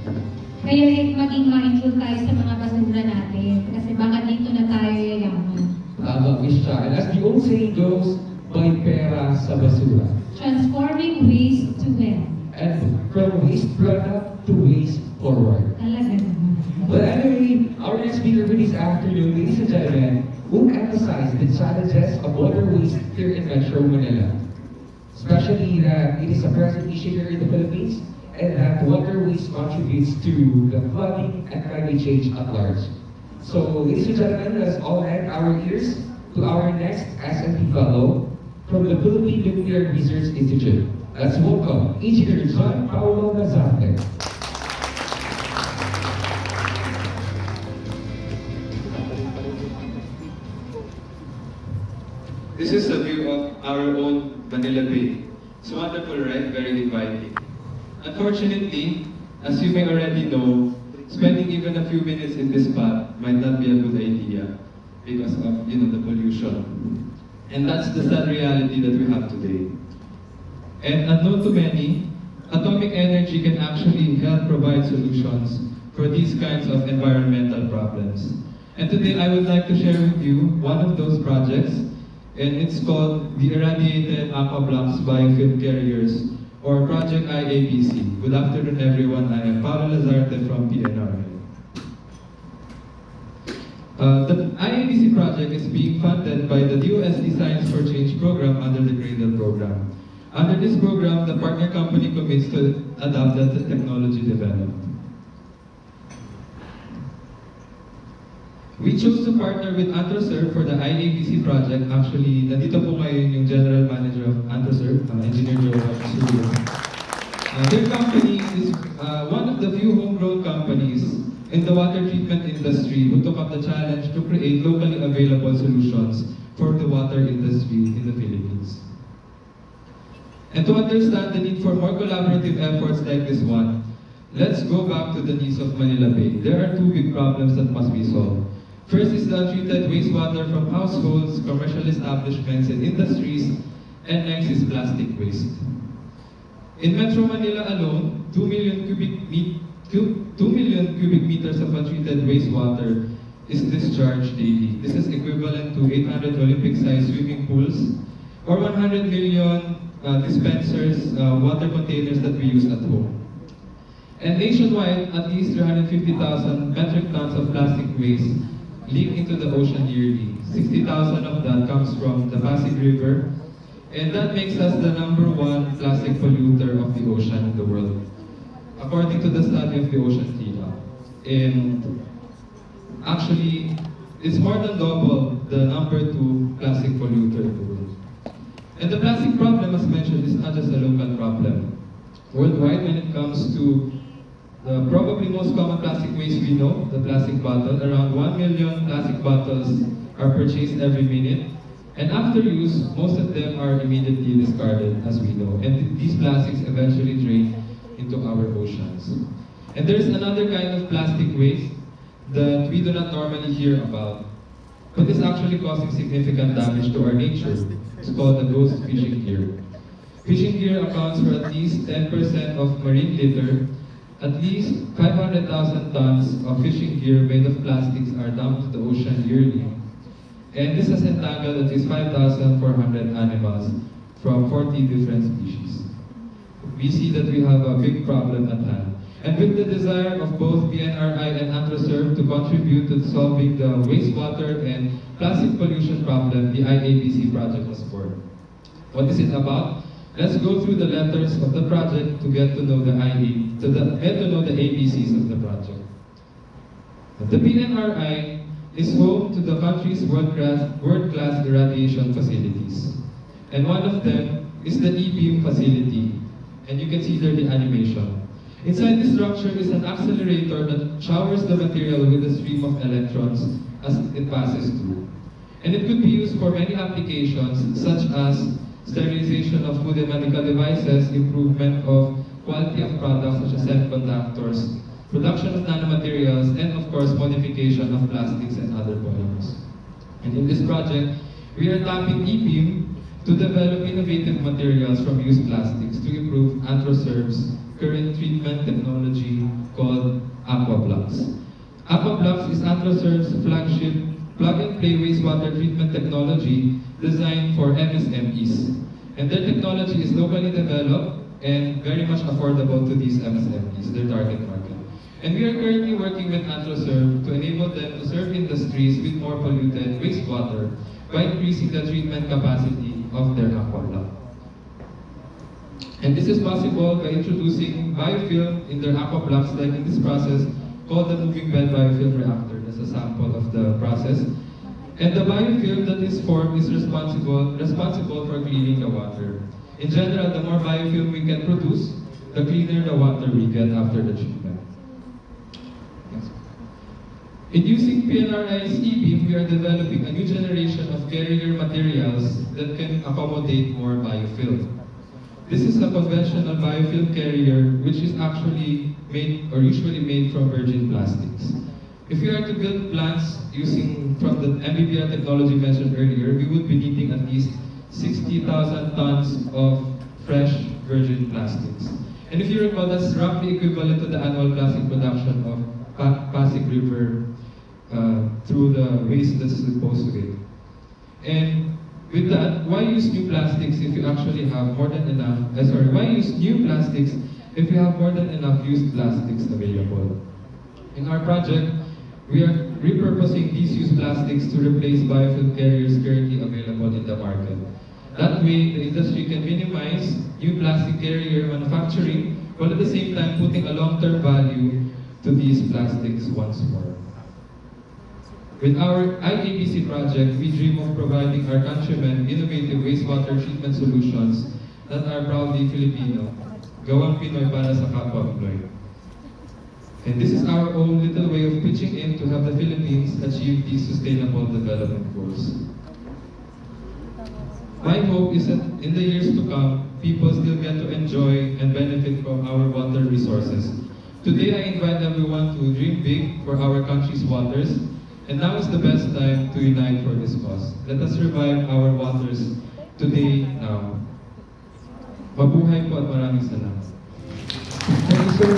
Kaya maging mindful tayo sa mga basura natin kasi baka dito na tayo yayaman. Tama, Miss Cha. And as the old saying goes, may pera sa basura. Transforming waste to wealth. And from waste product to waste forward. Talaga naman. But anyway, our next speaker for this afternoon, ladies and gentlemen, will emphasize the challenges of water waste here in Metro Manila. Especially that it is a present issue here in the Philippines, and that water waste contributes to the flooding and climate change at large. So, ladies and gentlemen, let's all lend our ears to our next SNP Fellow from the Philippine Nuclear Research Institute. Let's welcome Engineer John Paulo Nazarte. This is a view of our own Manila Bay. It's wonderful, right? Very inviting. Unfortunately, as you may already know, spending even a few minutes in this spot might not be a good idea because of, the pollution. And that's the sad reality that we have today. And unknown to many, atomic energy can actually help provide solutions for these kinds of environmental problems. And today I would like to share with you one of those projects, and it's called the Irradiated Aqua Blocks Biofilm Carriers, or Project IABC. Good afternoon, everyone. I am Paulo Lazarte from PNRA. The IABC project is being funded by the DOST Science for Change program under the Cradle program. Under this program, the partner company commits to adopt the technology developed. We chose to partner with Antroserve for the IABC project. Actually, nandito po ngayon yung General Manager of Antroserve, Engineer Joe Suryo. Their company is one of the few homegrown companies in the water treatment industry who took up the challenge to create locally available solutions for the water industry in the Philippines. And to understand the need for more collaborative efforts like this one, let's go back to the needs of Manila Bay. There are two big problems that must be solved. First is the untreated wastewater from households, commercial establishments, and industries, and next is plastic waste. In Metro Manila alone, 2 million cubic meters of untreated wastewater is discharged daily. This is equivalent to 800 Olympic-sized swimming pools, or 100 million dispensers, water containers that we use at home. And nationwide, at least 350,000 metric tons of plastic waste leak into the ocean yearly. 60,000 of that comes from the Pasig River, and that makes us the #1 plastic polluter of the ocean in the world, according to the study of the Ocean Cleanup. And actually, it's more than double the #2 plastic polluter in the world. And the plastic problem, as mentioned, is not just a local problem. Worldwide, when it comes to the probably most common plastic waste we know, the plastic bottle, around 1 million plastic bottles are purchased every minute. And after use, most of them are immediately discarded, as we know. And these plastics eventually drain into our oceans. And there's another kind of plastic waste that we do not normally hear about, but is actually causing significant damage to our nature. It's called the ghost fishing gear. Fishing gear accounts for at least 10% of marine litter. At least 500,000 tons of fishing gear made of plastics are dumped to the ocean yearly. And this has entangled at least 5,400 animals from 40 different species. We see that we have a big problem at hand. And with the desire of both PNRI and Antroserve to contribute to solving the wastewater and plastic pollution problem, the IABC project was born. What is it about? Let's go through the letters of the project to get to know the ABCs of the project. The PNRI is home to the country's world-class irradiation facilities. And one of them is the E-beam facility. And you can see there the animation. Inside the structure is an accelerator that showers the material with a stream of electrons as it passes through. And it could be used for many applications, such as sterilization of food and medical devices, improvement of quality of products such as semiconductors, production of nanomaterials, and of course, modification of plastics and other polymers. And in this project, we are tapping E-beam to develop innovative materials from used plastics to improve Antroserve's current treatment technology called AquaBlocks. AquaBlocks is Antroserv's flagship plug-and-play wastewater treatment technology designed for MSMEs. And their technology is locally developed and very much affordable to these MSMEs, their target market. And we are currently working with Antroserv to enable them to serve industries with more polluted wastewater by increasing the treatment capacity of their AquaBlock. And this is possible by introducing biofilm in their AquaBlocks, like in this process called the moving bed biofilm reactor. That's a sample of the process. And the biofilm that is formed is responsible for cleaning the water. In general, the more biofilm we can produce, the cleaner the water we get after the treatment. In using PNRI's E-beam, we are developing a new generation of carrier materials that can accommodate more biofilm. This is a conventional biofilm carrier which is actually made or usually made from virgin plastics. If we are to build plants using from the MBBR technology mentioned earlier, we would be needing at least 60,000 tons of fresh virgin plastics. And if you recall, that's roughly equivalent to the annual plastic production of Pasig River through the waste that's disposed to it. And with that, why use new plastics if you actually have more than enough, why use new plastics if you have more than enough used plastics available? In our project, we are repurposing these used plastics to replace biofilm carriers currently available in the market. That way, the industry can minimize new plastic carrier manufacturing, while at the same time putting a long-term value to these plastics once more. With our IABC project, we dream of providing our countrymen innovative wastewater treatment solutions that are proudly Filipino, gawang Pinoy para sa kapwa Pinoy. And this is our own little way of pitching in to have the Philippines achieve these sustainable development goals. My hope is that in the years to come, people still get to enjoy and benefit from our water resources. Today, I invite everyone to dream big for our country's waters. And now is the best time to unite for this cause. Let us revive our waters today, now. Mabuhay po at maraming salamat. Thank you so much.